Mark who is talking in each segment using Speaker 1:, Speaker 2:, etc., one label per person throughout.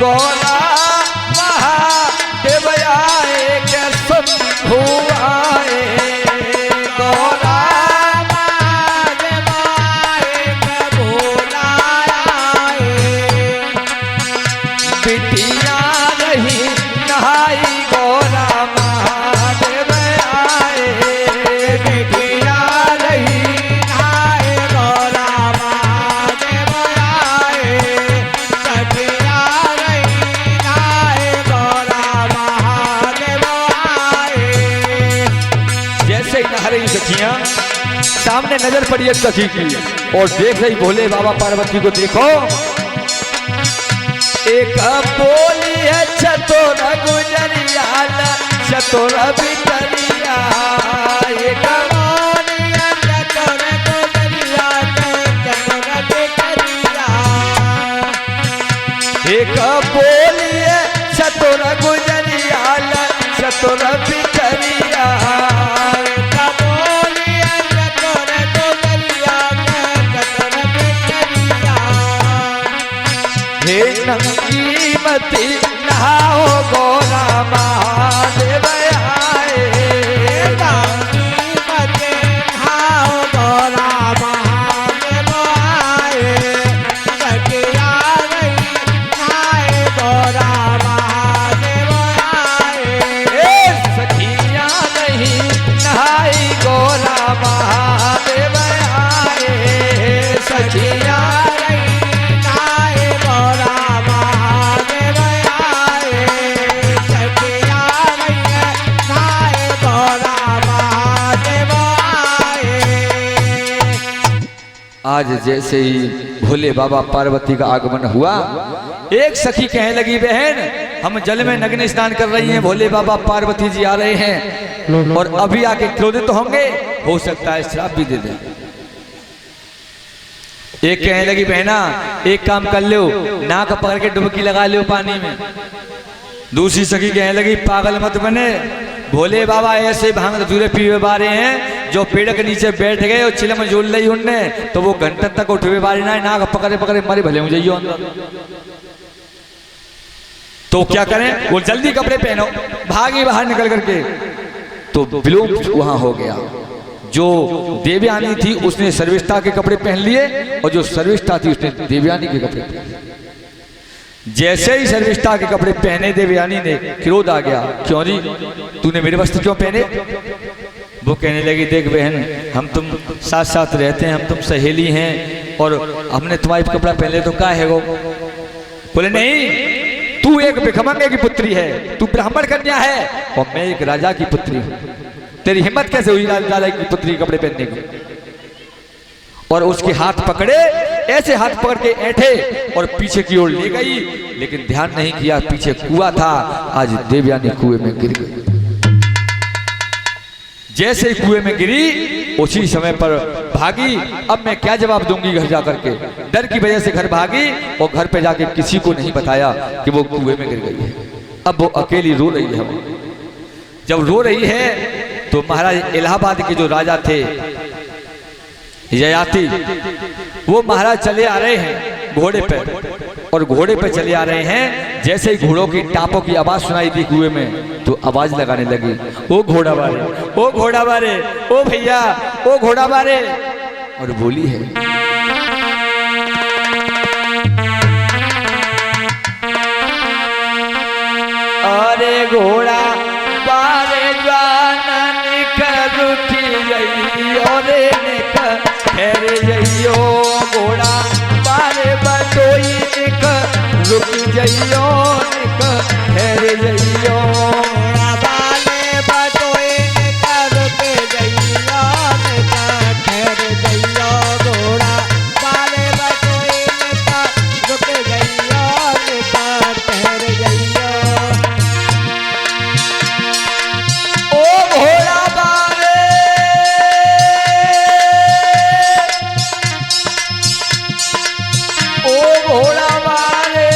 Speaker 1: गौरा महादेव आए के शंभु आए गौरा महादेव आए के भोला आए बिटिया रही नहाई गौरा महादेव आए बिटिया रही नहाए गौरा महादेव आए सखिया रही नहाए गौरा महादेव आए। जैसे ही नहा रही सखियां सामने नजर पड़ी एक सखी की और देख रही भोले बाबा पार्वती को। देखो एक बोली है चतुर गुजरिया चतुर बिटरिया एक बोली है चतुर गुजरिया चतुर बिटरिया एक बोली है चतुर गुजरिया चतुर बिटरिया एक बोली है चतुर गुजरिया चतुर बिटरिया। हे नंगीमती नहाओ गौरा महादेव आए नंगीमती नहाओ गौरा महादेव आए सखिया रही नहाए गौरा महादेव आए सखिया रही नहाई गौरा महादेव आए सखिया आज जैसे ही भोले बाबा पार्वती का आगमन हुआ एक सखी कहने लगी बहन हम जल में नग्न स्नान कर रही हैं भोले बाबा पार्वती जी आ रहे हैं और अभी आके क्रोधित तो होंगे हो सकता है श्राप भी दे दे। एक कहने लगी बहना एक काम कर लो नाक पकड़ के डुबकी लगा लो पानी में। दूसरी सखी कहने लगी पागल मत बने भोले बाबा ऐसे भांग धतूरे पीवे बारे हैं जो पेड़ के नीचे बैठ गए और चिलम झूल ली उनने तो वो घंटे तक उठवे बारी ना नाक पकड़े पकड़े मारे भले मुझे अंदर। तो क्या करें वो जल्दी कपड़े पहनो भागी बाहर निकल करके। तो विलोम वहां हो गया। जो देवयानी थी उसने सर्विष्ठा के कपड़े पहन लिए और जो सर्विष्ठा थी उसने देवयानी के कपड़े पहन लिए। जैसे ही सर्विष्ठा के कपड़े पहने देवयानी ने क्रोध आ गया क्यों जी तूने मेरे वस्त्र क्यों पहने। वो कहने लगी देख बहन हम तुम साथ साथ रहते हैं हम तुम सहेली हैं और हमने तुम्हारे कपड़ा पहन लिया तो क्या है वो। बोले नहीं तू एक भिखमंगे की पुत्री है तू ब्राह्मण कन्या है और मैं एक राजा की पुत्री हूं तेरी हिम्मत कैसे हुई राजा की पुत्री कपड़े पहनने की। और उसके हाथ पकड़े ऐसे हाथ पकड़ के ऐठे और पीछे की ओर ले गई लेकिन ध्यान नहीं किया पीछे कुआं था। आज देवयानी कुएं में गिर गई। जैसे ही कुएं में गिरी उसी समय पर भागी। अब मैं क्या जवाब दूंगी घर जाकर के डर की वजह से घर भागी और घर पे जाके किसी को नहीं बताया कि वो कुएं में गिर गई है। अब वो अकेली रो रही है। जब रो रही है तो महाराज इलाहाबाद के जो राजा थे ययाति वो महाराज चले आ रहे हैं घोड़े पे और घोड़े पे चले आ रहे हैं। जैसे ही घोड़ों की टापों की आवाज सुनाई दी कुएं में तो आवाज लगाने लगी ओ घोड़ा बारे ओ घोड़ा बारे ओ भैया ओ घोड़ा बारे। और बोली है अरे घोड़ा बारे जानन रुकी गई और ठहर जइयो घोड़ा बारे बटोई निक रुक जइयो निक ठहर जइयो बाले बटोई निक रुक जइयो निक ठहर जइयो घोड़ा बाले बटोई निक रुक जइयो निक ठहर जइयो। ओ घोड़ा घोड़ा बारे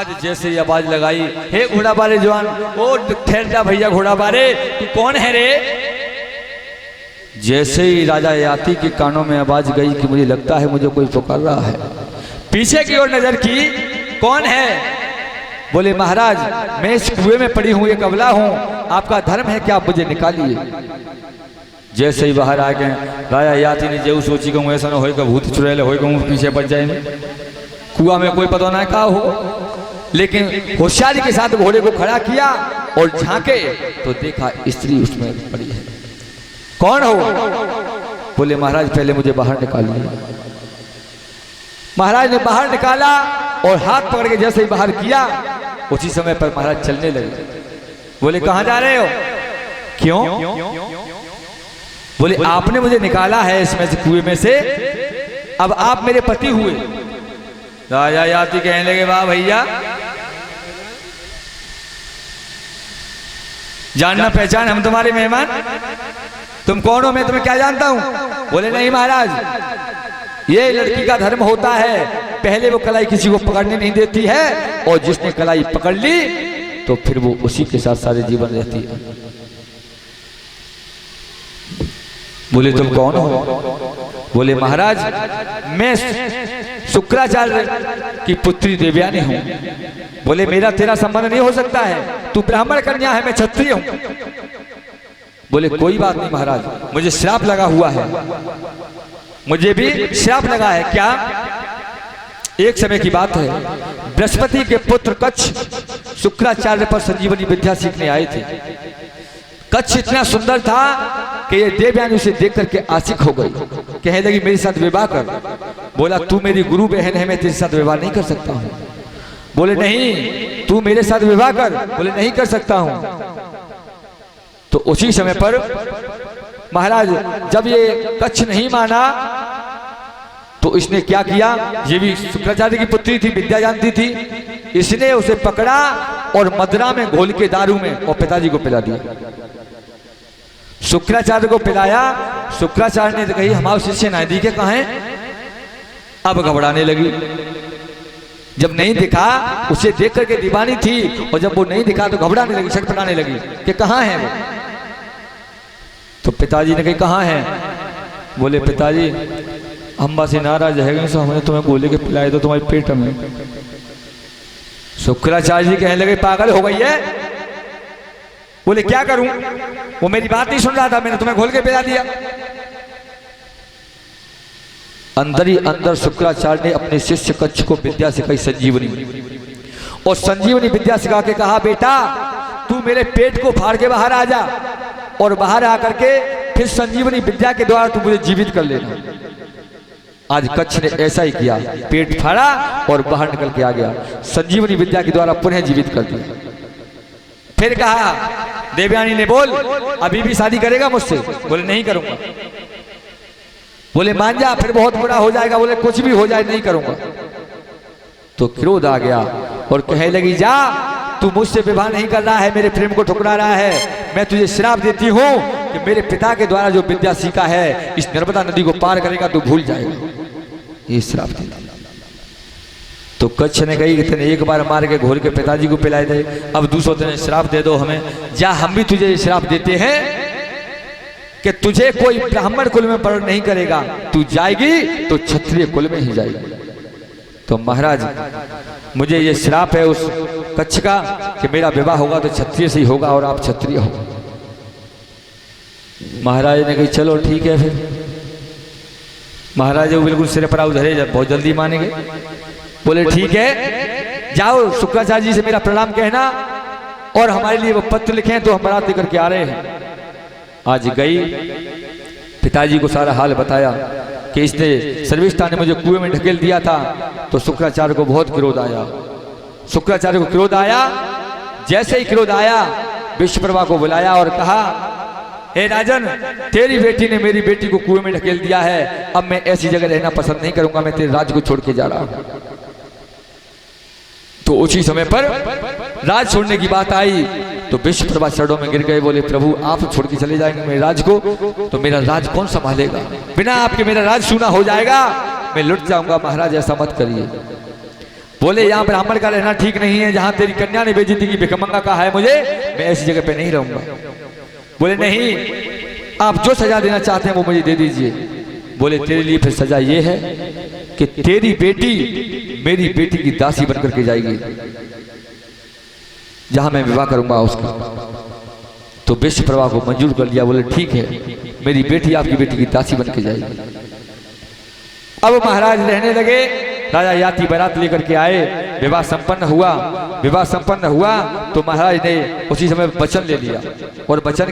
Speaker 1: आज जैसे ही आवाज लगाई, हे घोड़ा बारे जवान, ओ ठहर जा भैया घोड़ा बारे, तू कौन है रे? जैसे ही राजा याति के कानों में आवाज गई कि मुझे लगता है मुझे कोई पुकार रहा है, पीछे की ओर नजर की, कौन है? बोले महाराज मैं इस कुएं में पड़ी हूं, एक अबला हूं, आपका धर्म है कि आप मुझे निकालिए। जैसे ही बाहर आ गए, राजा याति ने जो सोची कहूँ ऐसा ना होगा भूत चुड़ैल होगा पीछे बच जाए, कुआ में कोई पता ना क्या हो। लेकिन होशियारी के साथ घोड़े को खड़ा किया और झांके तो देखा स्त्री उसमें पड़ी है। कौन हो? बोले महाराज पहले मुझे बाहर निकालिए। महाराज ने बाहर निकाला और हाथ पकड़ के जैसे ही बाहर किया, उसी समय पर महाराज चलने लगे। बोले कहां जा रहे हो? क्यों? बोले आपने मुझे निकाला है इसमें से, कुएं में से, अब आप मेरे पति हुए। राजा याति कहने लगे वाह भैया, जानना पहचान, हम तुम्हारे मेहमान, तुम कौन हो? मैं तुम्हें क्या जानता हूं? बोले नहीं महाराज, ये लड़की का धर्म होता है, पहले वो कलाई किसी को पकड़ने नहीं देती है, और जिसने कलाई पकड़ ली तो फिर वो उसी के साथ सारे जीवन रहती है। बोले तुम कौन हो? बोले महाराज मैं शुक्राचार्य की पुत्री देवयानी हूं। बोले मेरा तेरा संबंध नहीं हो सकता है, तू ब्राह्मण कन्या है, मैं क्षत्रिय हूं। बोले कोई बात नहीं महाराज, मुझे श्राप लगा हुआ है, मुझे भी श्राप लगा है। क्या? एक समय की बात है, बृहस्पति के पुत्र कच्छ शुक्राचार्य पर संजीवनी विद्या सीखने आए थे। कच्छ इतना सुंदर था कि ये देवयानी उसे देख करके आशिक हो गई, कहने लगी मेरे साथ विवाह कर। बोला तू मेरी गुरु बहन है, मैं तेरे साथ विवाह नहीं कर सकता हूँ। बोले नहीं तू मेरे साथ विवाह कर। बोले नहीं कर सकता हूँ। तो उसी समय पर महाराज जब ये कच्छ नहीं माना तो इसने क्या किया, ये भी शुक्राचार्य की पुत्री थी, विद्या जानती थी, इसने उसे पकड़ा और मदरा में घोल के दारू में और पिताजी को पिला दिया। शुक्राचार्य को पिलाया, शुक्राचार्य ने कही हमारे शिष्य नायदी के कहाँ हैं? अब घबराने लगी। जब नहीं दिखा, उसे देख करके दीवानी थी, और जब वो नहीं दिखा तो घबराने लगी, छटपटाने लगी कि कहाँ है वो? तो पिताजी ने कही कहाँ है? बोले पिताजी अम्बा से नाराज है, हमने तुम्हें गोले के पिलाए तो तुम्हारे पेट में। शुक्राचार्य जी कहने लगे पागल हो गई है? बोले क्या करूं? वो मेरी बात नहीं सुन रहा था, मैंने तुम्हें घोल के पिला दिया। अंदर ही अंदर शुक्राचार्य ने अपने शिष्य कच्छ को विद्या सिखाई संजीवनी, और संजीवनी विद्या सिखा के कहा बेटा तू मेरे पेट को फाड़ के बाहर आ जा, और बाहर आकर के फिर संजीवनी विद्या के द्वारा तू मुझे जीवित कर लेना। आज कच्छ ने ऐसा ही किया, पेट फाड़ा और बाहर निकल के आ गया, संजीवनी विद्या के द्वारा पुनः जीवित कर दिया। फिर कहा देवयानी ने बोल अभी भी शादी करेगा मुझसे? बोले नहीं करूंगा। बोले मान जा, फिर बहुत बुरा हो जाएगा। बोले कुछ भी हो जाए नहीं करूंगा। तो क्रोध आ गया और कहने लगी जा, तू मुझसे विवाह नहीं कर रहा है, मेरे प्रेम को ठुकरा रहा है, मैं तुझे श्राप देती हूँ कि मेरे पिता के द्वारा जो विद्या सीखा है इस नर्मदा नदी को पार करेगा तो भूल जाएगा। ये श्राप देती। तो कच्छ ने कही कि तेने एक बार मार के घोल के पिताजी को पिलाए दे, अब दूसरों तेने श्राप दे दो हमें। जा हम भी तुझे श्राप देते हैं कि तुझे कोई ब्राह्मण कुल में वर्ण नहीं करेगा, तू जाएगी तो क्षत्रिय कुल में ही जाएगी। तो महाराज मुझे ये श्राप है उस कच्छ का कि मेरा विवाह होगा तो क्षत्रिय से ही होगा और आप क्षत्रिय हो। महाराज ने कही चलो ठीक है। फिर महाराज वो बिल्कुल सिर पर उधरे, बहुत जल्दी मानेंगे। बोले ठीक है जाओ शुक्राचार्य जी से मेरा प्रणाम कहना, और हमारे लिए वो पत्र लिखे तो हम बारात लेकर के आ रहे हैं। आज गई, पिताजी को सारा हाल बताया कि इसने सर्विष्ठा ने मुझे कुएं में ढकेल दिया था। तो शुक्राचार्य को बहुत क्रोध आया। शुक्राचार्य को क्रोध आया, जैसे ही क्रोध आया विश्वप्रभा को बुलाया और कहा हे राजन, तेरी बेटी ने मेरी बेटी को कुएं में ढकेल दिया है, अब मैं ऐसी जगह रहना पसंद नहीं करूंगा, मैं तेरे राज्य को छोड़ के जा रहा हूं। तो उसी समय पर राज छोड़ने की बात आई तो विश्वप्रभा चरणों में गिर गए। बोले प्रभु आप छोड़ के चले जाएंगे मेरे राज को तो मेरा राज कौन संभालेगा? बिना आपके मेरा राज सूना हो जाएगा, मैं लुट जाऊंगा। महाराज ऐसा मत करिए। बोले यहाँ ब्राह्मण का रहना ठीक नहीं है, जहाँ तेरी कन्या ने बेइज्जती की, भिखमंगा कहा है मुझे, मैं ऐसी जगह पे नहीं रहूंगा। बोले नहीं, आप जो सजा देना चाहते हैं वो मुझे दे दीजिए। बोले तेरे लिए फिर सजा ये है कि तेरी बेटी मेरी बेटी की दासी बनकर के जाएगी, जहां मैं विवाह करूंगा उसका। तो वैश्य प्रभा को मंजूर कर लिया। बोले ठीक है, मेरी बेटी आपकी बेटी की दासी बन के जाएगी। अब महाराज रहने लगे, राजा यात्री बारात लेकर के आए, विवाह संपन्न हुआ। विवाह संपन्न हुआ तो महाराज ने उसी समय वचन ले लिया और वचन